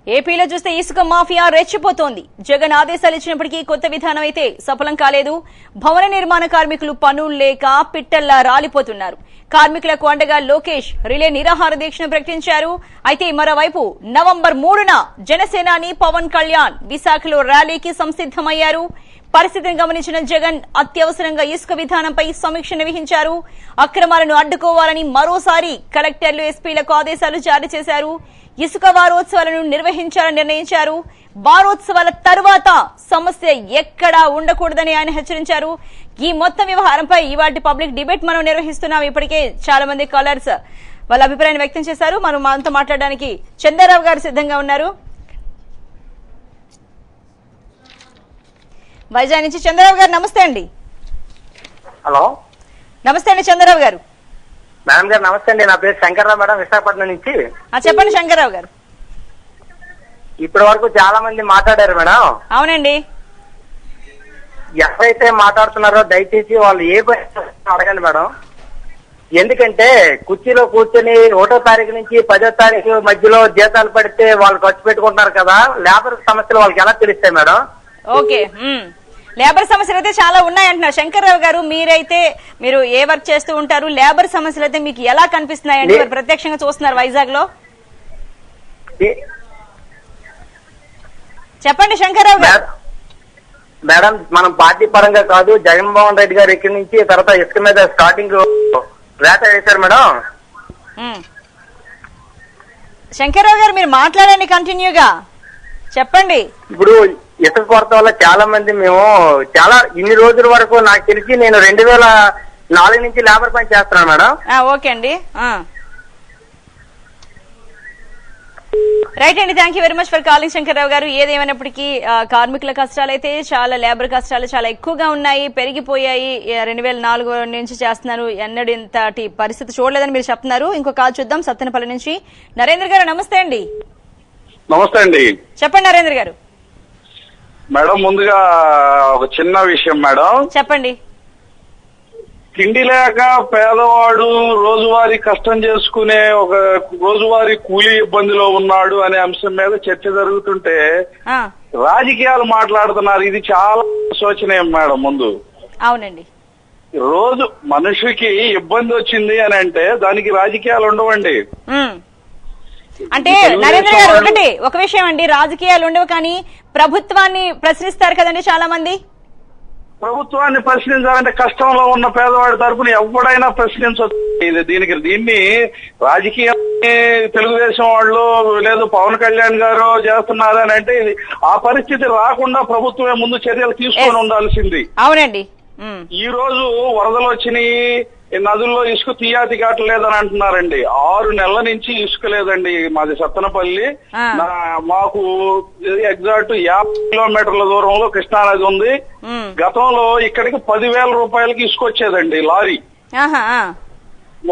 ఏపీలో చూస్తే ఇసుక మాఫియా రెచ్చిపోతోంది. జగన్ ఆదేశాలు ఇచ్చినప్పటికీ కొత్త విధానం అయితే సఫలం కాలేదు. భవన నిర్మాణ కార్మికులు పనులు లేక పిట్టల్లా రాలిపోతున్నారు. కార్మికులకు అండగా లోకేష్ రిలే నిరాహార దీక్షను ప్రకటించారు. అయితే మరోవైపు నవంబర్ 3న జనసేనాని పవన్ కళ్యాణ్ విశాఖలో ర్యాలీకి సంసిద్దమయ్యారు. పరిస్థితిని గమనించిన జగన్ అత్యవసరంగా ఇసుక విధానంపై సమీక్ష నిర్వహించారు. అక్రమాలను అడ్డుకోవాలని మరోసారి కలెక్టర్లు, ఎస్పీలకు ఆదేశాలు జారీ చేశారు. ఇసుక వారోత్సవాలను నిర్వహించాలని నిర్ణయించారు. వారోత్సవాల తర్వాత సమస్య ఎక్కడా ఉండకూడదని ఆయన హెచ్చరించారు. ఈ మొత్తం వ్యవహారంపై ఇవాటి పబ్లిక్ డిబేట్ మనం నిర్వహిస్తున్నాం. ఇప్పటికే చాలా మంది కాలర్స్ వాళ్ళ అభిప్రాయాన్ని వ్యక్తం చేశారు. మనం మనతో మాట్లాడడానికి చంద్రరావు గారు సిద్ధంగా ఉన్నారు. వైజాగ్ నుంచి చంద్రరావు గారు, నమస్తే అండి. హలో, నమస్తే అండి చంద్రరావు గారు. మేడం గారు నమస్తే అండి. నా పేరు శంకర్రావు మేడం, విశాఖపట్నం నుంచి. చెప్పండి శంకర్రావు గారు. ఇప్పటి వరకు చాలా మంది మాట్లాడారు మేడం. అవునండి. ఎవరైతే మాట్లాడుతున్నారో దయచేసి వాళ్ళు ఏ అడగండి మేడం. ఎందుకంటే కుర్చీలో కూర్చొని 1వ తారీఖు నుంచి 10వ తారీఖు మధ్యలో జీతాలు పడితే వాళ్ళు ఖర్చు పెట్టుకుంటున్నారు కదా, లేబర్ సమస్యలు వాళ్ళకి ఎలా తెలుస్తాయి మేడం? ఓకే, లేబర్ సమస్యలు అయితే చాలా ఉన్నాయంటున్నారు శంకర్రావు గారు. మీరు ఏ వర్క్ చేస్తూ ఉంటారు? లేబర్ సమస్యలు అయితే మీకు ఎలా కనిపిస్తున్నాయండి? మీరు ప్రత్యక్షంగా చూస్తున్నారు వైజాగ్ లో. చెప్పండి శంకర్రావు గారు. మేడం, మనం పార్టీ పరంగా కాదు, జగన్మోహన్ రెడ్డి గారు ఇక్కడి నుంచి తర్వాత ఇసుక మీద స్టార్టింగ్ రేట వేశారు మేడం. శంకర్రావు గారు మీరు మాట్లాడండి, కంటిన్యూగా చెప్పండి. ఇప్పుడు ఇసుక కొరత వల్ల చాలా మంది ఇన్ని రోజుల వరకు నాకు తెలిసి నేను 2004 నుంచి లేబర్ పని చేస్తున్నాను మేడం. ఓకే అండి, రైట్ అండి. Thank you very much for calling Shankarrao గారు. ఏదేమైనప్పటికీ కార్మికుల కష్టాలు అయితే లేబర్ కష్టాలు చాలా ఎక్కువగా ఉన్నాయి, పెరిగిపోయాయి. 2004 నుంచి చేస్తున్నారు, ఎన్నడూ ఇంతటి పరిస్థితి చూడలేదని మీరు చెప్తున్నారు. ఇంకో కాల్ చూద్దాం. సత్తెనపల్లి నుంచి నరేంద్ర గారు, నమస్తే అండి. నమస్తే అండి. చెప్పండి నరేంద్ర గారు. మేడం, ముందుగా ఒక చిన్న విషయం మేడం. చెప్పండి. తిండి లేక పేదవాడు రోజువారీ కష్టం చేసుకునే ఒక రోజువారీ కూలీ ఇబ్బందిలో ఉన్నాడు అనే అంశం మీద చర్చ జరుగుతుంటే రాజకీయాలు మాట్లాడుతున్నారు. ఇది చాలా శోచనీయం మేడం. ముందు అవునండి, రోజు మనిషికి ఇబ్బంది వచ్చింది అని అంటే దానికి రాజకీయాలు ఉండవండి. అంటే నరేంద్ర గారు, ఒక విషయం అండి, రాజకీయాలు ఉండవు కానీ ప్రభుత్వాన్ని ప్రశ్నిస్తారు కదండి చాలా మంది. ప్రభుత్వాన్ని ప్రశ్నించాలంటే కష్టంలో ఉన్న పేదవాడి తరపున ఎవడైనా ప్రశ్నించవచ్చు. దీన్ని రాజకీయాన్ని తెలుగుదేశం వాళ్ళు లేదు పవన్ కళ్యాణ్ గారు చేస్తున్నారు అని అంటే ఆ పరిస్థితి రాకుండా ప్రభుత్వమే ముందు చర్యలు తీసుకొని ఉండాల్సింది. అవునండి. ఈ రోజు వరదలు వచ్చినాయి, నదుల్లో ఇసుక తీయాతి కావట్లేదని అంటున్నారండి. 6 నెలల నుంచి ఇసుక లేదండి. మాది సత్తెనపల్లి. మాకు ఎగ్జాక్ట్ 50 కిలోమీటర్ల దూరంలో కృష్ణానది ఉంది. గతంలో ఇక్కడికి 10,000 రూపాయలకి ఇసుక వచ్చేదండి లారీ.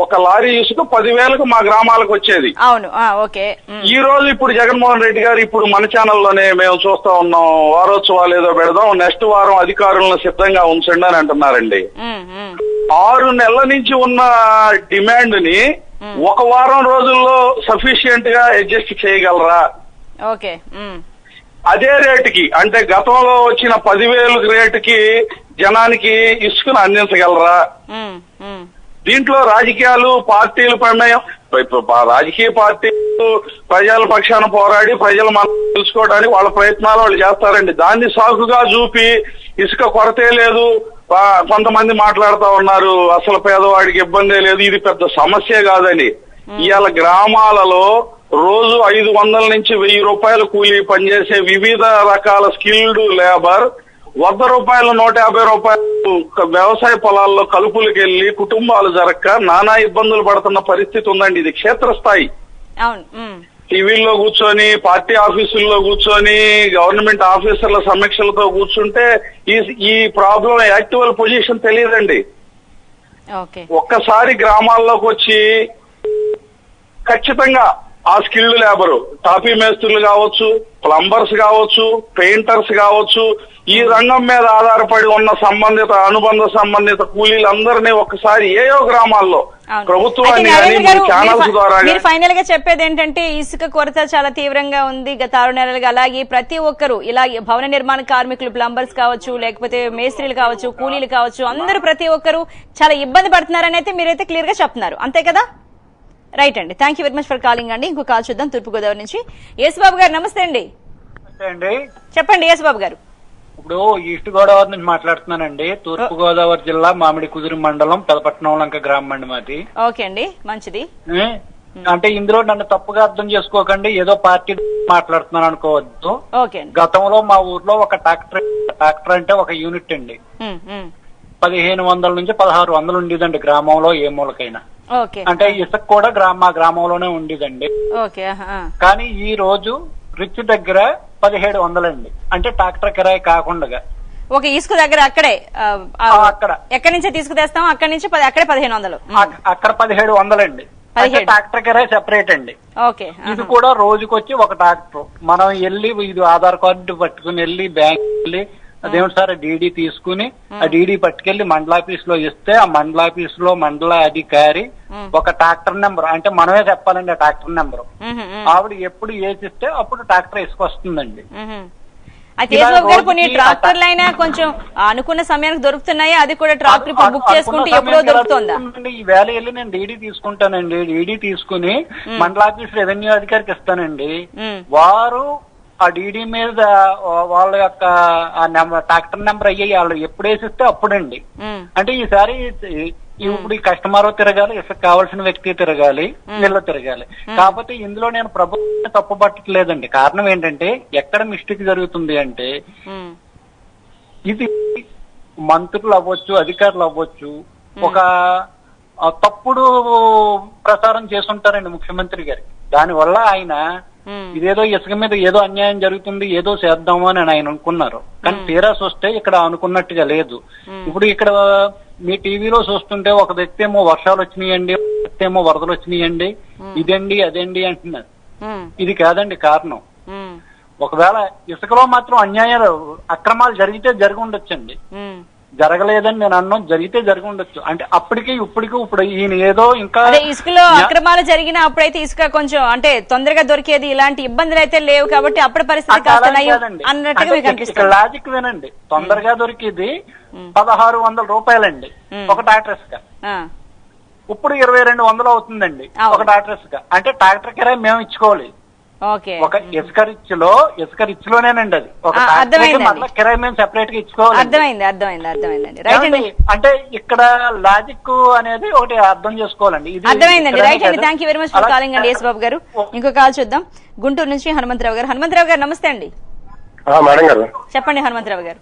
ఒక లారీ ఇసుక 10,000కు మా గ్రామాలకు వచ్చేది. అవును, ఓకే. ఈ రోజు ఇప్పుడు జగన్మోహన్ రెడ్డి గారు ఇప్పుడు మన ఛానల్లోనే మేము చూస్తా ఉన్నాం, వారోత్సవాలు ఏదో పెడదాం, నెక్స్ట్ వారం అధికారులను సిద్ధంగా ఉంచండి అని అంటున్నారండి. 6 నెలల నుంచి ఉన్న డిమాండ్ ని 1 వారం రోజుల్లో సఫిషియెంట్ గా అడ్జస్ట్ చేయగలరా? ఓకే. అదే రేటుకి అంటే గతంలో వచ్చిన 10,000 రేటుకి జనానికి ఇసుకను అందించగలరా? దీంట్లో రాజకీయాలు, పార్టీల ప్రమేయం, రాజకీయ పార్టీలు ప్రజల పక్షాన పోరాడి ప్రజలు మనం తెలుసుకోవడానికి వాళ్ళ ప్రయత్నాలు వాళ్ళు చేస్తారండి. దాన్ని సాకుగా చూపి ఇసుక కొరతే లేదు, కొంతమంది మాట్లాడుతూ ఉన్నారు అసలు పేదవాడికి ఇబ్బందే లేదు, ఇది పెద్ద సమస్య కాదని. ఇవాళ గ్రామాలలో రోజు 500 నుంచి 1000 రూపాయలు కూలీ పనిచేసే వివిధ రకాల స్కిల్డ్ లేబర్ 100 రూపాయలు 150 రూపాయలు వ్యవసాయ పొలాల్లో కలుపులకు వెళ్లి కుటుంబాలు జరక్క నానా ఇబ్బందులు పడుతున్న పరిస్థితి ఉందండి. ఇది క్షేత్రస్థాయి. టీవీల్లో కూర్చొని, పార్టీ ఆఫీసుల్లో కూర్చొని, గవర్నమెంట్ ఆఫీసర్ల సమీక్షలతో కూర్చుంటే ఈ ప్రాబ్లం యాక్చువల్ పొజిషన్ తెలియదండి. ఒక్కసారి గ్రామాల్లోకి వచ్చి ఖచ్చితంగా ఆ స్కిల్డ్ లేబరు టాపీ మేస్త్రులు కావచ్చు, ప్లంబర్స్ కావచ్చు, పెయింటర్స్ కావచ్చు, ఈ రంగం మీద ఆధారపడి ఉన్న అనుబంధ సంబంధిత కూలీలందరినీ ఒక్కసారి ఏయో గ్రామాల్లో ప్రభుత్వాన్ని ఛానల్స్ ద్వారా మీరు ఫైనల్ గా చెప్పేది ఏంటంటే ఇసుక కొరత చాలా తీవ్రంగా ఉంది గత 6 నెలలుగా. అలాగే ప్రతి ఒక్కరు ఇలా భవన నిర్మాణ కార్మికులు, ప్లంబర్స్ కావచ్చు, లేకపోతే మేస్త్రీలు కావచ్చు, కూలీలు కావచ్చు, అందరూ ప్రతి ఒక్కరు చాలా ఇబ్బంది పడుతున్నారని అయితే మీరైతే క్లియర్ గా చెప్తున్నారు, అంతే కదా? రైట్ అండి, thank you very much for calling అండి. ఇంకో కాల్ చూద్దాం తూర్పుగోదావరి నుంచి. యేసుబాబు గారు నమస్తే అండి. చెప్పండి యేసుబాబు గారు. ఇప్పుడు ఈస్ట్ గోదావరి నుంచి మాట్లాడుతున్నానండి. తూర్పు గోదావరి జిల్లా మామిడి కుదురు మండలం పెదపట్నం లంక గ్రామం అండి మాది. ఓకే అండి, మంచిది. అంటే ఇందులో నన్ను తప్పుగా అర్థం చేసుకోకండి, ఏదో పార్టీ మాట్లాడుతున్నాను అనుకోవద్దు. గతంలో మా ఊర్లో ఒక ట్రాక్టర్ అంటే ఒక యూనిట్ అండి 1500 నుంచి 1600 ఉండేదండి గ్రామంలో ఏ మూలకైనా. అంటే ఇసుక కూడా మా గ్రామంలోనే ఉండేదండి. కానీ ఈ రోజు రిచ్ దగ్గర 1700 అండి, అంటే ట్రాక్టర్ కిరాయి కాకుండా. ఒక ఇసుక దగ్గర అక్కడే అక్కడ ఎక్కడి నుంచి తీసుకుతేస్తాం, అక్కడి నుంచి అక్కడే 1500, అక్కడ 1700 అండి. ట్రాక్టర్ కిరాయి సెపరేట్ అండి. ఇది కూడా రోజుకొచ్చి ఒక ట్రాక్టర్. మనం వెళ్ళి ఇది ఆధార్ కార్డు పట్టుకుని వెళ్ళి బ్యాంక్ వెళ్ళి అదేమిటి సార్ డీడీ తీసుకుని ఆ డీడీ పట్టుకెళ్లి మండలాఫీస్ లో ఇస్తే ఆ మండలాఫీస్ లో మండల అధికారి ఒక ట్రాక్టర్ నెంబర్, అంటే మనమే చెప్పాలండి ఆ ట్రాక్టర్ నెంబర్, ఆవిడ ఎప్పుడు వేసిస్తే అప్పుడు ట్రాక్టర్ వేసుకొస్తుందండి. ట్రాక్టర్లు అయినా కొంచెం అనుకున్న సమయానికి దొరుకుతున్నాయి, అది కూడా ట్రాక్టర్ బుక్ చేసుకుంటే ఎప్పుడో దొరుకుతుందా? ఈ వేళ వెళ్ళి నేను డీడీ తీసుకుంటానండి. డీడీ తీసుకుని మండలాఫీస్ రెవెన్యూ అధికారికి ఇస్తానండి. వారు ఆ డీడీ మీద వాళ్ళ యొక్క ట్రాక్టర్ నెంబర్ అయ్యి వాళ్ళు ఎప్పుడు వేసిస్తే అప్పుడండి. అంటే ఈసారి ఇప్పుడు ఈ కస్టమర్ తిరగాలి, ఇసుక కావాల్సిన వ్యక్తి తిరగాలి, వీళ్ళు తిరగాలి. కాకపోతే ఇందులో నేను ప్రభుత్వాన్ని తప్పు పట్టట్లేదండి. కారణం ఏంటంటే ఎక్కడ మిస్టేక్ జరుగుతుంది అంటే ఇది మంత్రులు అవ్వచ్చు, అధికారులు అవ్వచ్చు, ఒక తప్పుడు ప్రచారం చేస్తుంటారండి ముఖ్యమంత్రి గారి. దానివల్ల ఆయన ఇదేదో ఇసుక మీద ఏదో అన్యాయం జరుగుతుంది, ఏదో చేద్దాము అని ఆయన అనుకున్నారు. కానీ తీరా చూస్తే ఇక్కడ అనుకున్నట్టుగా లేదు. ఇప్పుడు ఇక్కడ మీ టీవీలో చూస్తుంటే ఒక వ్యక్తి ఏమో వర్షాలు వచ్చినాయండి, వ్యక్తి ఏమో వరదలు వచ్చినాయండి, ఇదండి అదండి అంటున్నారు. ఇది కాదండి కారణం. ఒకవేళ ఇసుకలో మాత్రం అన్యాయాలు అక్రమాలు జరిగితే జరిగి ఉండొచ్చండి, జరగలేదని నేను అన్నాను, జరిగితే జరిగి ఉండొచ్చు. అంటే అప్పటికి ఇప్పుడు ఈయన ఏదో ఇంకా ఇసుకలో అక్రమాలు జరిగిన అప్పుడైతే ఇసుక కొంచెం అంటే తొందరగా దొరికేది, ఇలాంటి ఇబ్బందులు అయితే లేవు కాబట్టి అప్పటి పరిస్థితి అన్నట్టుగా లాజిక్ వినండి. తొందరగా దొరికేది 1600 రూపాయలండి ఒక ట్రాక్టర్ ఇసుక. ఇప్పుడు 2200 అవుతుందండి ఒక ట్రాక్టర్ ఇసుక. అంటే ట్రాక్టర్ కిరాయి మేము ఇచ్చుకోవాలి. ఒక ఇసుక రిచ్ లోనేనండి అది. ఒక కిరాయి మేము సెపరేట్ గా ఇచ్చుకోవాలి. అర్థమైందండి. అంటే ఇక్కడ లాజిక్ అనేది ఒకటి అర్థం చేసుకోవాలండి. అర్థమైందండి. రైట్ అండి, thank you very much for calling అండి యేసుబాబు గారు. ఇంకో కాల్ చూద్దాం. గుంటూరు నుంచి హనుమంతరావు గారు. హనుమంతరావు గారు నమస్తే అండి. మేడం గారు చెప్పండి. హనుమంతరావు గారు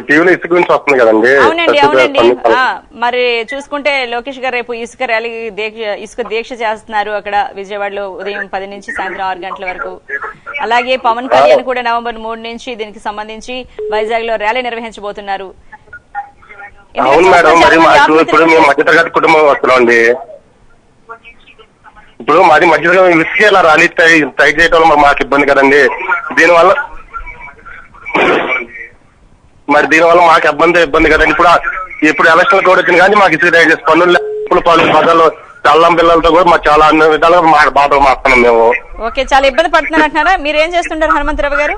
టీవీలో ఇసుక గురించి వస్తుంది కదండి. అవునండి. మరి చూసుకుంటే లోకేష్ గారు రేపు ఇసుక ర్యాలీ ఇసుక దీక్ష చేస్తున్నారు అక్కడ విజయవాడలో ఉదయం 10 నుంచి సాయంత్రం 6 గంటల వరకు. అలాగే పవన్ కళ్యాణ్ కూడా నవంబర్ 3 నుంచి దీనికి సంబంధించి వైజాగ్ లో ర్యాలీ నిర్వహించబోతున్నారు. అవును మేడం, మరి ఇప్పుడు మేము మధ్యతరగతి కుటుంబం వస్తున్నామండి. ఇప్పుడు మాది మధ్యతరగతి ఇసుక ఇలా ర్యాలీ టైట్ చేయడం వల్ల మాకు ఇబ్బంది కదండి. దీనివల్ల మాకు ఇబ్బంది కదండి. ఇప్పుడు ఎలక్షన్ కూడా వచ్చింది కానీ మాకు ఇసుక టైట్ చేసి పన్నులు బజార్లో చల్లం పిల్లలతో కూడా మాకు చాలా అన్ని విధాలుగా బాధలు మాస్తున్నాం మేము. ఓకే, చాలా ఇబ్బంది పడుతున్నారంటున్నారా? మీరు ఏం చేస్తుంటారు హనుమంతరావు గారు?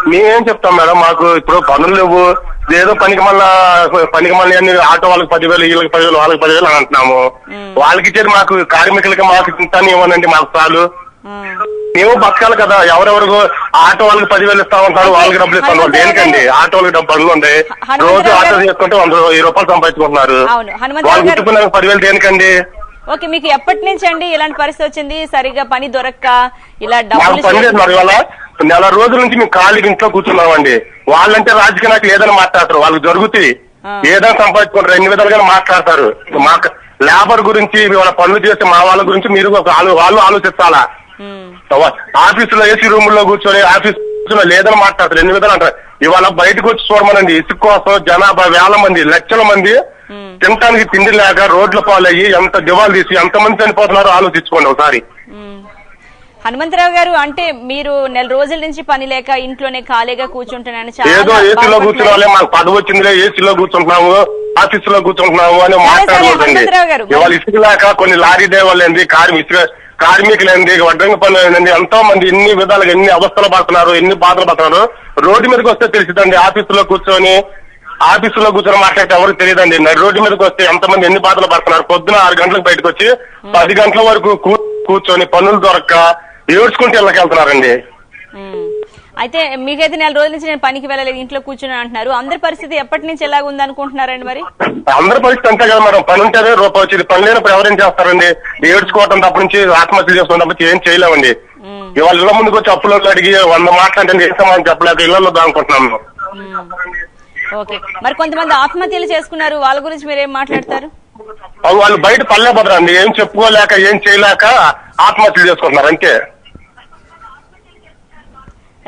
మేమేం చెప్తాం మేడం, మాకు ఇప్పుడు పనులు లేవు, ఏదో పనికి మళ్ళీ అన్ని ఆటో వాళ్ళకి 10,000, వీళ్ళకి 10,000, వాళ్ళకి 10,000 అని అంటున్నాము. వాళ్ళకి ఇచ్చేది మాకు కార్మికులకి మాకు ఇంత ఇవ్వనండి మాకు చాలు. మేము బతకాలి కదా. ఎవరెవరికి ఆటో వాళ్ళకి 10,000 ఇస్తా ఉంటారు, వాళ్ళకి డబ్బులు ఇస్తా ఉంటారు. దేనికండి? ఆటో వాళ్ళకి డబ్బులు ఉంటాయి, రోజు ఆటో చేసుకుంటే 120 రూపాయలు సంపాదించుకుంటున్నారు. వాళ్ళు గుర్తుకున్నారు 10,000 దేనికండి? ఓకే, మీకు ఎప్పటి నుంచి అండి ఇలాంటి పరిస్థితి వచ్చింది? సరిగా పని దొరక్క ఇలా పని చేస్తున్నారు. ఇవాళ నెల రోజుల నుంచి మేము ఖాళీగా ఇంట్లో కూర్చున్నామండి. వాళ్ళంటే రాజకీయ నాయకులు ఏదైనా మాట్లాడతారు, వాళ్ళకి జరుగుతుంది, ఏదైనా సంపాదించుకుంటారు, ఎన్ని విధాలుగా మాట్లాడతారు. మాకు లేబర్ గురించి వాళ్ళ పనులు చేస్తే మా వాళ్ళ గురించి మీరు వాళ్ళు ఆలోచించాలా? ఆఫీసులో ఏసీ రూమ్ లో కూర్చొని ఆఫీస్ లేదని మాట్లాడతారు, ఎన్ని విధాలు అంటారు. ఇవాళ బయటకు వచ్చి చూడమనండి, ఇసుక కోసం జనాభా వేల మంది, లక్షల మంది తినడానికి తిండి లేక రోడ్ల పాలయ్యి ఎంత దివాలు తీసి ఎంత మంది చనిపోతున్నారో ఆలోచించుకోండి ఒకసారి. హనుమంతరావు గారు, అంటే మీరు నెల రోజుల నుంచి పని లేక ఇంట్లోనే ఖాళీగా కూర్చుంటున్నాను, ఏదో ఏసీలో కూర్చున్న వాళ్ళే మాకు పదవి వచ్చిందిలే, ఏసీలో కూర్చుంటున్నాము, ఆఫీస్ లో కూర్చుంటున్నాము అని మాట్లాడకూడదండి. ఇవాళ ఇసుక లేక కొన్ని లారీ డ్రైవర్లు కార్మికులండి, వడ్రంగి పనులు ఎంతో మంది ఎన్ని విధాలుగా ఎన్ని అవస్థలు పడుతున్నారు, ఎన్ని బాధలు పడుతున్నారు. రోడ్డు మీదకి వస్తే తెలిసిందండి. ఆఫీసులో కూర్చొని మాట్లాడితే ఎవరికి తెలియదండి. రోడ్డు మీదకి వస్తే ఎంతమంది ఎన్ని బాధలు పడుతున్నారు. పొద్దున 6 గంటలకు బయటకు వచ్చి 10 గంటల వరకు కూర్చొని పనులు దొరక్క ఏడ్చుకుంటూ వెళ్తున్నారండి. అయితే మీకైతే నెల రోజుల నుంచి నేను పనికి వెళ్ళలేదు, ఇంట్లో కూర్చుని అంటున్నారు. అందరి పరిస్థితి ఎప్పటి నుంచి ఎలాగ ఉంది అనుకుంటున్నారండి? మరి అందరి పరిస్థితి అంతే కదా మేడం. పని ఉంటేనే రూపాయి వచ్చేది. పని లేనప్పుడు ఎవరేం చేస్తారండి? ఏడ్చుకోవటం తప్ప నుంచి ఆత్మహత్య చేసుకున్న తప్ప ఏం చేయలేమండి. ఇవాళ ఇళ్ల ముందుకు వచ్చి అప్పులో అడిగి 100 మాట్లాడండి ఏ సమాధానం చెప్పలేక ఇళ్లలో దానుకుంటున్నాము. ఓకే, మరి కొంతమంది ఆత్మహత్యలు చేసుకున్నారు, వాళ్ళ గురించి మీరేం మాట్లాడతారు? వాళ్ళు బయట పల్లెపోతారండి, ఏం చెప్పుకోలేక ఏం చేయలేక ఆత్మహత్యలు చేసుకుంటున్నారు అంతే.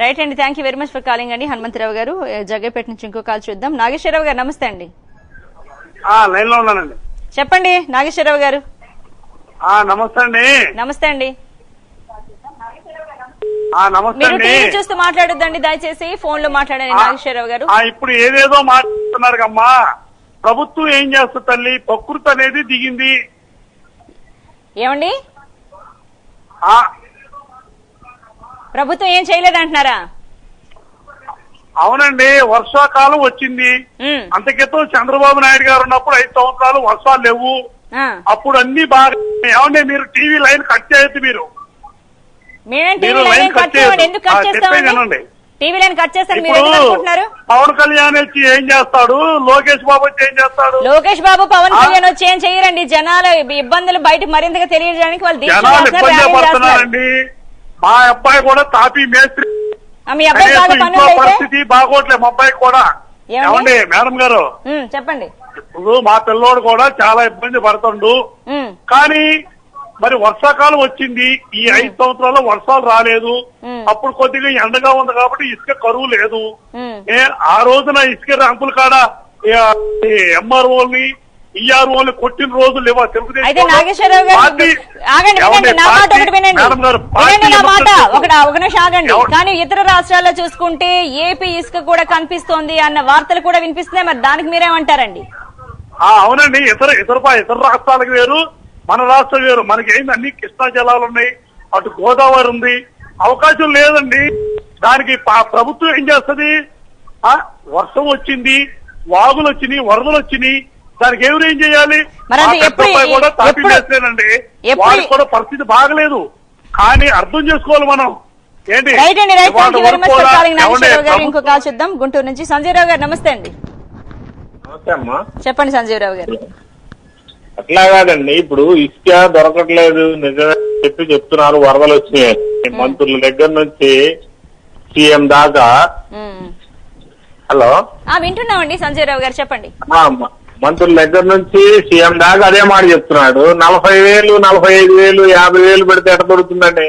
రైట్ అండి, thank you very much for calling అండి. హనుమంతరావు గారు జగ్గైపేట నుంచి ఇంకో కాల్ చూద్దాం. నాగేశ్వరరావు గారు నమస్తే అండి. లైన్ లో ఉన్నానండి. చెప్పండి నాగేశ్వరరావు గారు. నమస్తే అండి. నమస్తే అండి. నమస్తే మీరు అండి. టీవీ చూస్తూ మాట్లాడొద్దండి దయచేసి, ఫోన్ లో మాట్లాడండి నాగేశ్వరరావు గారు. ఇప్పుడు ఏదేదో మాట్లాడుతున్నారు కమ్మా. ప్రభుత్వం ఏం చేస్తుంది తల్లి? ప్రకృతి అనేది దిగింది. ఏమండి ప్రభుత్వం ఏం చేయలేదంటున్నారా? అవునండి, వర్షాకాలం వచ్చింది. అంతకితో చంద్రబాబు నాయుడు గారు ఉన్నప్పుడు 5 సంవత్సరాలు వర్షాలు లేవు. అప్పుడు అన్ని బాగా. ఏమండి మీరు టీవీ లైన్ కట్ చేయొద్దు. మీరు ఎందుకు కట్ చేస్తామండి? టీవీ లైన్ కట్ చేస్తారు మీరు అనుకుంటున్నారు? పవన్ కళ్యాణ్ వచ్చి ఏం చేస్తాడు? లోకేష్ బాబు వచ్చి ఏం చేస్తాడు? లోకేష్ బాబు పవన్ కళ్యాణ్ వచ్చి ఏం చేయరండి. జనాల ఇబ్బందులు బయట మరింతగా తెలియజేయడానికి వాళ్ళు పడుతున్నారండి. మా అబ్బాయి కూడా తాపీ మేస్త్రి. మీ అబ్బాయి పరిస్థితి బాగోట్లేదు. మా అబ్బాయికి కూడా. ఏమండి మేడం గారు చెప్పండి. ఇప్పుడు మా పిల్లోడు కూడా చాలా ఇబ్బంది పడుతుండు. కానీ మరి వర్షాకాలం వచ్చింది. ఈ 5 సంవత్సరాల్లో వర్షాలు రాలేదు. అప్పుడు కొద్దిగా ఎండగా ఉంది కాబట్టి ఇసుక కరువు లేదు. ఆ రోజున ఇసుక ర్యాంపుల కాడ ఎంఆర్ఓని ఈఆర్ఓని కొట్టిన రోజులు లేవా? అయితే నాగేశ్వరరావు గారు ఆగండి, నా మాట ఒకటి వినండి. నా మాట ఒక నిమిషం ఆగండి. కానీ ఇతర రాష్ట్రాల్లో చూసుకుంటే ఏపీ ఇసుక కూడా కనిపిస్తోంది అన్న వార్తలు కూడా వినిపిస్తున్నాయి. మరి దానికి మీరేమంటారండి? అవునండి, ఇతర రాష్ట్రాలకు వేరు, మన రాష్ట్రం వేరు. మనకి ఏంది అన్ని కృష్ణా జలాలు ఉన్నాయి, అటు గోదావరి ఉంది. అవకాశం లేదండి. దానికి ప్రభుత్వం ఏం చేస్తుంది? వర్షం వచ్చింది, వాగులు వచ్చినాయి, వరదలు వచ్చినాయి. దానికి ఏం చేయాలి? కూడా తాపీ వేస్తేనండి, వాళ్ళకి కూడా పరిస్థితి బాగలేదు. కానీ అర్థం చేసుకోవాలి మనం. ఏంటి ఇంకో కాల్ చూద్దాం. గుంటూరు నుంచి సంజయరావు గారు నమస్తే అండి. నమస్తే అమ్మా. చెప్పండి సంజయరావు గారు. అట్లా కాదండి, ఇప్పుడు ఇసుక దొరకట్లేదు నిజమే చెప్తున్నారు. వరదలు వచ్చినాయి మంత్రుల దగ్గర నుంచి సీఎం దాకా. హలో వింటున్నామండి సంజయరావు గారు, చెప్పండి. మంత్రుల దగ్గర నుంచి సీఎం దాకా అదే మాట చెప్తున్నాడు. 40,000, 45,000, 50,000 పెడితే ఎట్లా దొరుకుతుందండి?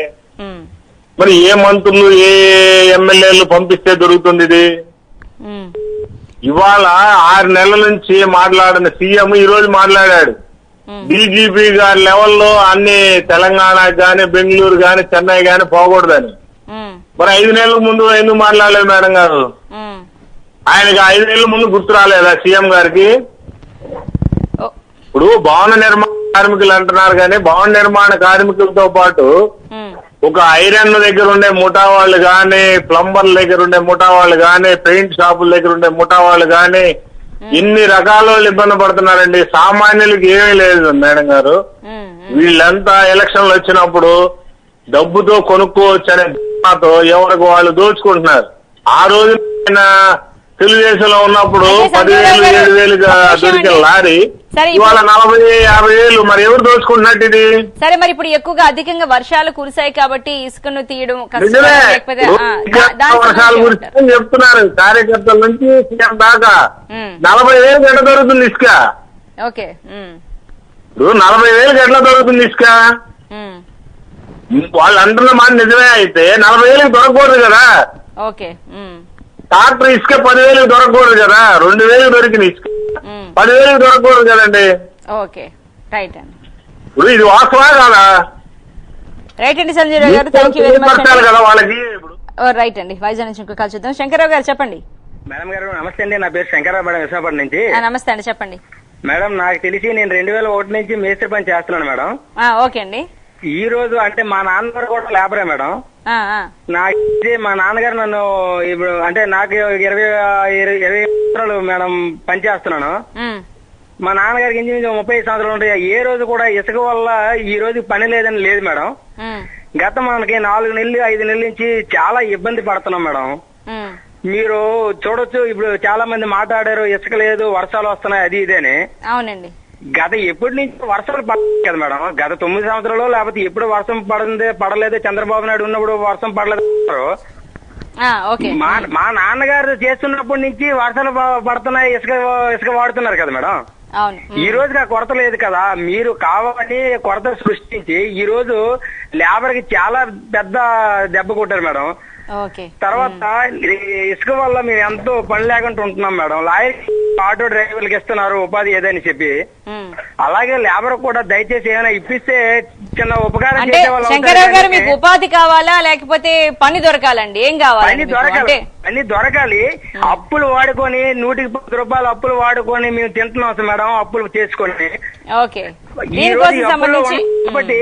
మరి ఏ మంత్రులు ఏ ఎమ్మెల్యేలు పంపిస్తే దొరుకుతుంది ఇది? ఇవాళ 6 నెలల నుంచి మాట్లాడిన సీఎం ఈ రోజు మాట్లాడాడు. డీజీపీ గారి లెవెల్లో అన్ని తెలంగాణ గాని, బెంగళూరు గాని, చెన్నై గాని పోకూడదని. మరి 5 నెలల ముందు ఎందుకు మాట్లాడలేదు మేడం గారు? ఆయనకి 5 నెలల ముందు గుర్తు రాలేదా సీఎం గారికి? ఇప్పుడు భవన నిర్మాణ కార్మికులు అంటున్నారు కానీ భవన నిర్మాణ కార్మికులతో పాటు ఒక ఐరన్ దగ్గర ఉండే ముఠా వాళ్ళు గాని, ప్లంబర్ల దగ్గర ఉండే ముఠా వాళ్ళు గాని, పెయింట్ షాపుల దగ్గర ఉండే ముఠా వాళ్ళు గాని, ఇన్ని రకాల వాళ్ళు ఇబ్బంది పడుతున్నారండి. సామాన్యులకి ఏమీ లేదు మేడం గారు. వీళ్ళంతా ఎలక్షన్లు వచ్చినప్పుడు డబ్బుతో కొనుక్కోవచ్చు అనే తో ఎవరికి వాళ్ళు దోచుకుంటున్నారు. ఆ రోజు తెలుగుదేశంలో ఉన్నప్పుడు 10,000, 7,000గా దొరికిన లారీ ఇవాళ 40,000-50,000. మరి ఎవరు దోచుకుంటున్నట్టు ఇది? సరే, మరి ఇప్పుడు ఎక్కువగా అధికంగా వర్షాలు కురిశాయి కాబట్టి ఇసుకను తీయడం వర్షాలు గురించి చెప్తున్నారు కార్యకర్తల నుంచి సీఎం దాకా. 40,000 ఎట్లా దొరుకుతుంది ఇసుక? ఓకే, ఇప్పుడు 40,000 ఎట్లా దొరుకుతుంది ఇసుక? వాళ్ళు అంటున్న మాట నిజమే అయితే 40,000 దొరకకూడదు కదా. ఓకే, ట్రాక్టర్ ఇసుక 10,000 దొరకకూడదు కదా. 2,000 దొరికిన ఇసుక 10,000 దొరకకూడదు కదండి. ఓకే, రైట్ అండి. ఇప్పుడు ఇది వాస్తవా కాదా? రైట్ అండి సంజయ్ రావు గారు, థ్యాంక్ యూ వెరీ మచ్ కదా వాళ్ళకి. రైట్ అండి. వైజాగ్ నుంచి ఇంకో కాల్ చూద్దాం. శంకర్రావు గారు చెప్పండి. మేడం గారు నమస్తే అండి, నా పేరు శంకర్రావు మేడం, విశాఖపట్నం నుంచి. నమస్తే అండి, చెప్పండి మేడం. నాకు తెలిసి నేను 2001 నుంచి మేస్త్రి పని చేస్తున్నాను మేడం. ఓకే అండి. ఈ రోజు అంటే మా నాన్నగారు కూడా లేబరే మేడం. నాకు మా నాన్నగారు నన్ను ఇప్పుడు అంటే నాకు 20 సంవత్సరాలు మేడం పని చేస్తున్నాను. మా నాన్నగారికి ఇంచుమించు 30 సంవత్సరాలు ఉంటాయి. ఏ రోజు కూడా ఇసుక వల్ల ఈ రోజు పని లేదని లేదు మేడం. గత మనకి 4 నెలలు 5 నెలల నుంచి చాలా ఇబ్బంది పడుతున్నాం మేడం. మీరు చూడొచ్చు, ఇప్పుడు చాలా మంది మాట్లాడారు ఇసుక లేదు, వర్షాలు వస్తున్నాయి అది ఇదేని. అవునండి. గత ఎప్పటి నుంచి వర్షాలు పడలేదు కదా మేడం. గత 9 సంవత్సరాలు లేకపోతే ఎప్పుడు వర్షం పడలేదు, చంద్రబాబు నాయుడు ఉన్నప్పుడు వర్షం పడలేదు. మా నాన్నగారు చేస్తున్నప్పటి నుంచి వర్షాలు పడుతున్నాయి, ఇసుక వాడుతున్నారు కదా మేడం. ఈ రోజుకి ఆ కొరత లేదు కదా. మీరు కావాలని కొరత సృష్టించి ఈ రోజు లేబర్ కి చాలా పెద్ద దెబ్బ కొట్టారు మేడం. తర్వాత ఇసుక వల్ల మేము ఎంతో పని లేకుండా ఉంటున్నాం మేడం. ఆటో డ్రైవర్లకు ఇస్తున్నారు ఉపాధి ఏదని చెప్పి, అలాగే లేబర్ కూడా దయచేసి ఏమైనా ఇప్పిస్తే చిన్న ఉపకారం శంకర్రావు గారు, మీకు ఉపాధి కావాలా లేకపోతే పని దొరకాలండి? ఏం కావాలి? అన్ని దొరకాలి. అప్పులు వాడుకొని 110 రూపాయలు అప్పులు వాడుకొని మేము తింటున్నాం మేడం, అప్పులు చేసుకొని. కాబట్టి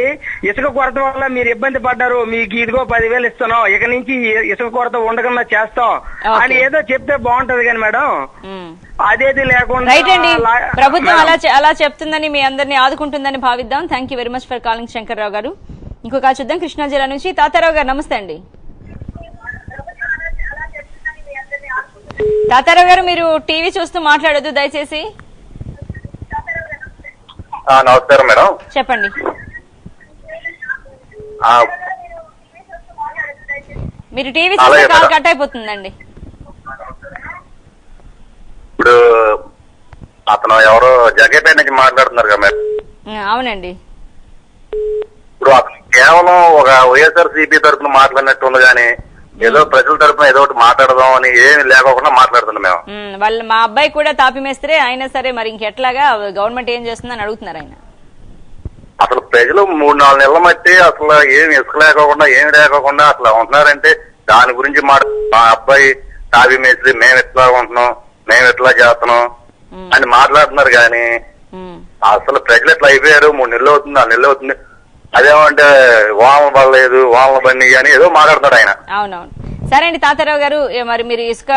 ఇసుక కొరత వల్ల మీరు ఇబ్బంది పడ్డారు, మీకు ఇదిగో 10,000 ఇస్తున్నాం, ఇక నుంచి ఇసుక కొరత ఉండకుండా చేస్తాం అని ఏదో చెప్తే బాగుంటది కానీ మేడం, అదేది లేకుండా. రైట్ అండి, ప్రభుత్వం అలా చెప్తుందని మీ అందరినీ ఆదుకుంటుందని భావిద్దాం. Thank you very much for calling Shankarrao గారు. ఇంకొక చూద్దాం. కృష్ణా జిల్లా నుంచి తాతారావు గారు, నమస్తే అండి. తాతారావు గారు, మీరు టీవీ చూస్తూ మాట్లాడొద్దు దయచేసి. నమస్కారం మేడం, చెప్పండి. మీరు టీవీ చూస్తే కాల్ కట్ అయిపోతుందండి. ఇప్పుడు అతను ఎవరో జగేపేట నుంచి మాట్లాడుతున్నారు కదా మేడం. అవునండి. ఇప్పుడు అతను కేవలం ఒక వైఎస్ఆర్సీపీ తరఫున మాట్లాడినట్టు ఉంది కానీ ఏదో ప్రజల తరఫున ఏదో ఒకటి మాట్లాడదాం అని ఏమి లేకోకుండా మాట్లాడుతున్నాం మేము. వాళ్ళు మా అబ్బాయి కూడా తాపి మేస్త్రే అయినా సరే మరి ఇంకెట్లాగా గవర్నమెంట్ ఏం చేస్తుందని అడుగుతున్నారు ఆయన. అసలు ప్రజలు 3-4 నెలల మట్టి అసలు ఏమి ఇసుక లేకోకుండా ఏమి లేకోకుండా అట్లా ఉంటున్నారంటే దాని గురించి మా అబ్బాయి తాపి మేస్త్రి, మేము ఎట్లా ఉంటున్నాం, మేము ఎట్లా చేస్తున్నాం అని మాట్లాడుతున్నారు కానీ అసలు ప్రజలు ఎట్లా అయిపోయారు. 3 నెలలు అవుతుంది, 4 నెలలు అవుతుంది, అదేమంటే వామలు పడలేదు, వామలు బండి అని ఏదో మాట్లాడతాడు ఆయన. అవునవును. సరే అండి తాతారావు గారు, మరి మీరు ఇసుక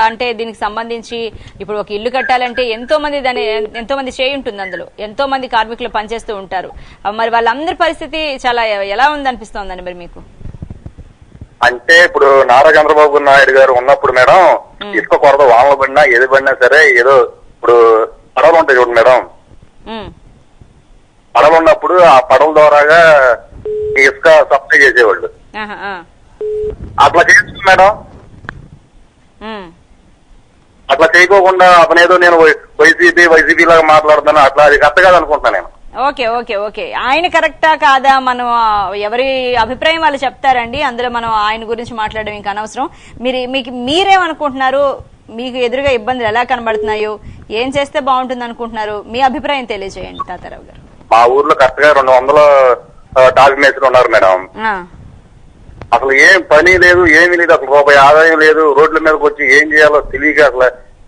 అంటే దీనికి సంబంధించి ఇప్పుడు ఒక ఇల్లు కట్టాలంటే ఎంతో మంది చేయి ఉంటుంది, అందులో ఎంతో మంది కార్మికులు పనిచేస్తూ ఉంటారు. మరి వాళ్ళందరి పరిస్థితి చాలా ఎలా ఉందనిపిస్తోందండి మరి మీకు? అంటే ఇప్పుడు నారా చంద్రబాబు నాయుడు గారు ఉన్నప్పుడు మేడం ఇసుక కొరత వామలు పడినా ఏది పడినా సరే ఏదో ఇప్పుడు పడవలు ఉంటాయి చూడండి మేడం, పడవలు ఉన్నప్పుడు ఆ పడవల ద్వారాగా ఇసుక సప్లై చేసేవాళ్ళు. అట్లా చేస్తుంది మేడం. అట్లా చేయకోకుండా అతనేదో నేను వైసీపీ లాగా మాట్లాడుతాను, అట్లా అది కరెక్ట్ కాదు అనుకుంటున్నాను నేను. ఓకే ఓకే ఓకే, ఆయన కరెక్టా కాదా మనం ఎవరి అభిప్రాయం వాళ్ళు చెప్తారండి, అందులో మనం ఆయన గురించి మాట్లాడడం ఇంకా అనవసరం. మీరేమనుకుంటున్నారు? మీకు ఎదురుగా ఇబ్బందులు ఎలా కనబడుతున్నాయో, ఏం చేస్తే బాగుంటుంది అనుకుంటున్నారు? మీ అభిప్రాయం తెలియజేయండి తాతారావు గారు. మా ఊర్లో కరెక్ట్ గా 200 టాపీ మేస్త్రులు ఉన్నారు మేడం. అసలు ఏం పని లేదు, ఏమీ లేదు, అసలు రూపాయి ఆదాయం లేదు. రోడ్ల మీదకి వచ్చి ఏం చేయాలో తెలియక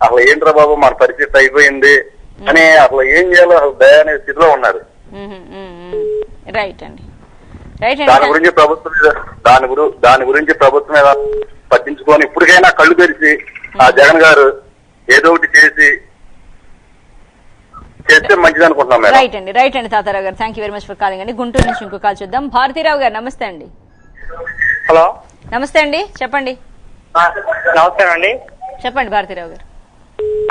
అసలు ఏంట్రా బాబు మన పరిస్థితి అయిపోయింది అని అసలు ఏం చేయాలో అసలు దయనే స్థితిలో ఉన్నారు. దాని గురించి ప్రభుత్వం మీద పట్టించుకొని ఇప్పటికైనా కళ్ళు తెరిచి ఆ జగన్ గారు ఏదో ఒకటి చేస్తే మంచిది అనుకుంటున్నాం. రైట్ అండి తాతారావు గారు, thank you very much for calling అండి. గుంటూరు నుంచి ఇంకో కాల్ చూద్దాం. భారతీరావు గారు, నమస్తే అండి. హలో, నమస్తే అండి, చెప్పండి. నమస్కారం అండి, చెప్పండి భారతీరావు గారు.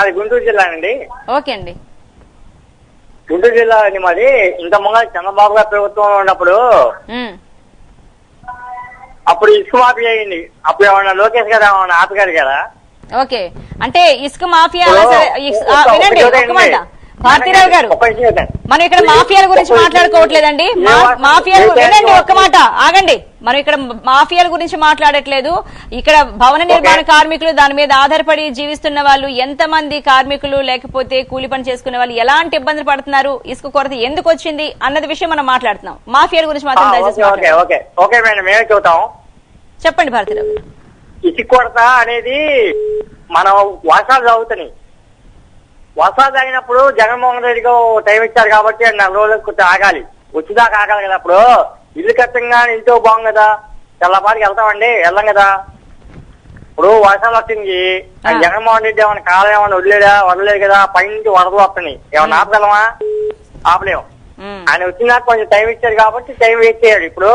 అది గుంటూరు జిల్లా అండి. ఓకే అండి. గుంటూరు జిల్లా అండి మాది. ఇంత ముందు చంద్రబాబు గారు ప్రభుత్వం ఉన్నప్పుడు అప్పుడు ఇసుక మాఫీ అయ్యింది. అప్పుడు ఏమన్నా లోకేష్ గారు ఆపగారు కదా. ఓకే, అంటే ఇసుక మాఫియా వినండి ఒక మాట, భారతీరావు గారు, ఒక్క నిమిషం చెప్పండి. మనం ఇక్కడ మాఫియాల గురించి మాట్లాడుకోవట్లేదండి. మాఫియాలు వినండి, ఒక్క మాట ఆగండి. మనం ఇక్కడ మాఫియాల గురించి మాట్లాడట్లేదు. ఇక్కడ భవన నిర్మాణ కార్మికులు, దాని మీద ఆధారపడి జీవిస్తున్న వాళ్ళు ఎంతమంది కార్మికులు, లేకపోతే కూలి పని చేసుకునే వాళ్ళు ఎలాంటి ఇబ్బందులు పడుతున్నారు, ఇసుక కొరత ఎందుకు వచ్చింది అన్నది విషయం మనం మాట్లాడుతున్నాం. మాఫియాల గురించి మాత్రం దయచేసి మాట్లాడండి. ఓకే మేడం, మేమే చెబుతాం. చెప్పండి భారతీరావు గారు. ఇసుక కొరత అనేది మనం వర్షాలు చదువుతున్నాయి. వర్షాలు అయినప్పుడు జగన్మోహన్ రెడ్డికి టైం ఇచ్చారు కాబట్టి 4 రోజులకు కొంచెం ఆగాలి, వచ్చేదాకా ఆగాలి కదా. అప్పుడు ఇల్లు కట్టంగా ఇంట్లో బాగుంది కదా, తెల్లపాటికి వెళ్తామండి, వెళ్ళం కదా. ఇప్పుడు వర్షాలు వచ్చింది, జగన్మోహన్ రెడ్డి ఏమైనా కాలం ఏమైనా వదలలేదు కదా, పైనుంచి వరదలు వస్తున్నాయి, ఏమన్నా ఆపగలమా? ఆపలేము. ఆయన వచ్చినాక కొంచెం టైం ఇచ్చారు కాబట్టి టైం వెయిట్ చేయాలి. ఇప్పుడు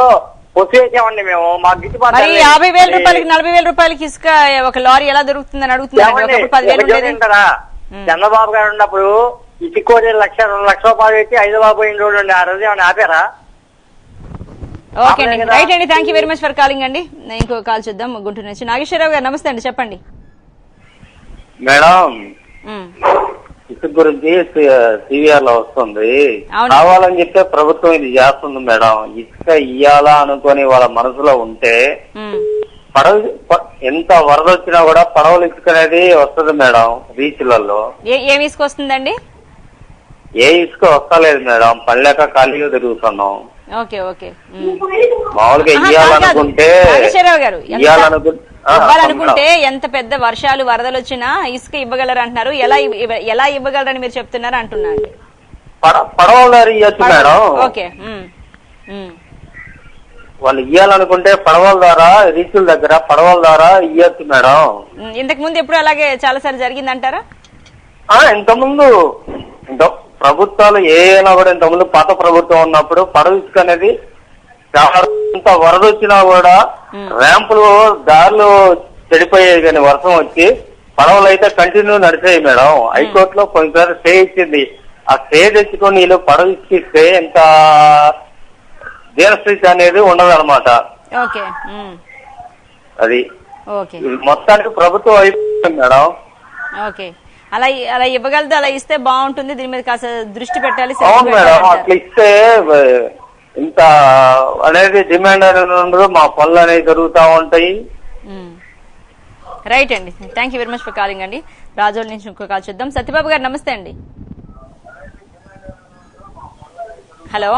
పొత్తు వేసామండి మేము, మాకు గిట్టుబాటు. 50,000 రూపాయలకి 40,000 రూపాయలకి ఇసుక ఒక లారీ ఎలా దొరుకుతుందని అడుగుతున్నారండి. 10,000 ఉంటారా? చంద్రబాబు గారు ఉన్నప్పుడు ఇసుక 1,00,000 2 లక్షల రూపాయలు పెట్టి హైదరాబాద్ పోయిన రోజు అండి. ఆ రోజు ఏమైనా ఆపారా? ఓకే అండి, రైట్ అండి. Thank you very much for calling అండి. ఇంకో కాల్ చూద్దాం గుంటూరు నుంచి. నాగేశ్వరరావు గారు నమస్తే అండి, చెప్పండి. మేడం, ఇసుక గురించి సివిఆర్ లో వస్తుంది, అవును. కావాలని చెప్తే ప్రభుత్వం ఇది చేస్తుంది మేడం. ఇసుక ఇయ్యాలా అనుకొని వాళ్ళ మనసులో ఉంటే ఎంత వరద వచ్చినా కూడా పడవలు ఇసుక అనేది వస్తుంది మేడం. బీచ్లలో ఏం ఇసుక వస్తుందండి? ఏ ఇసుక వస్తలేదు మేడం, పల్లెక ఖాళీగా తిరుగుతున్నాం. ఓకే ఓకే, మామూలుగా ఇయ్యాలనుకుంటే ఇవ్వాలనుకుంటే ఎంత పెద్ద వర్షాలు వరదలు వచ్చినా ఇసుక ఇవ్వగలరు అంటున్నారు. ఎలా ఇవ్వగలరని మీరు చెప్తున్నారు అంటున్నా అండి. పడవలు ఇవ్వచ్చు మేడం. ఓకే, వాళ్ళు ఇయ్యాలనుకుంటే పడవల ద్వారా, రీచుల దగ్గర పడవల ద్వారా ఇయ్యొచ్చు మేడం. ఇంతకు ముందు ఎప్పుడు అలాగే చాలా సార్లు జరిగిందంటారా? ఇంతకుముందు ప్రభుత్వాలు ఏమైనా కూడా ఇంతకుముందు పాత ప్రభుత్వం ఉన్నప్పుడు పడవ ఇసుక అనేది ఎంత వరద వచ్చినా కూడా ర్యాంపులు దారులు చెడిపోయేది, కానీ వర్షం వచ్చి పడవలు అయితే కంటిన్యూ నడిచాయి మేడం. హైకోర్టులో కొంచెం స్టే ఇచ్చింది. ఆ స్టే తెచ్చుకొని వీళ్ళు పడవ ఇస్తే ఎంత దీనస్థితి అనేది ఉండదు అనమాట. అది మొత్తానికి ప్రభుత్వం అయిపోతుంది మేడం. ఓకే, అలా ఇవ్వగలదు, అలా ఇస్తే బాగుంటుంది. దీని మీద కాస్త దృష్టి పెట్టాలి. అవును మేడం, అట్లా ఇస్తే ఇంత అనేది డిమాండ్ అనేది ఉండదు, మా పనులు అనేవి జరుగుతూ ఉంటాయి. రైట్ అండి, thank you very much for calling అండి. రాజోల్ నుంచి ఇంకో కాల్ చూద్దాం. సత్యబాబు గారు నమస్తే అండి. హలో.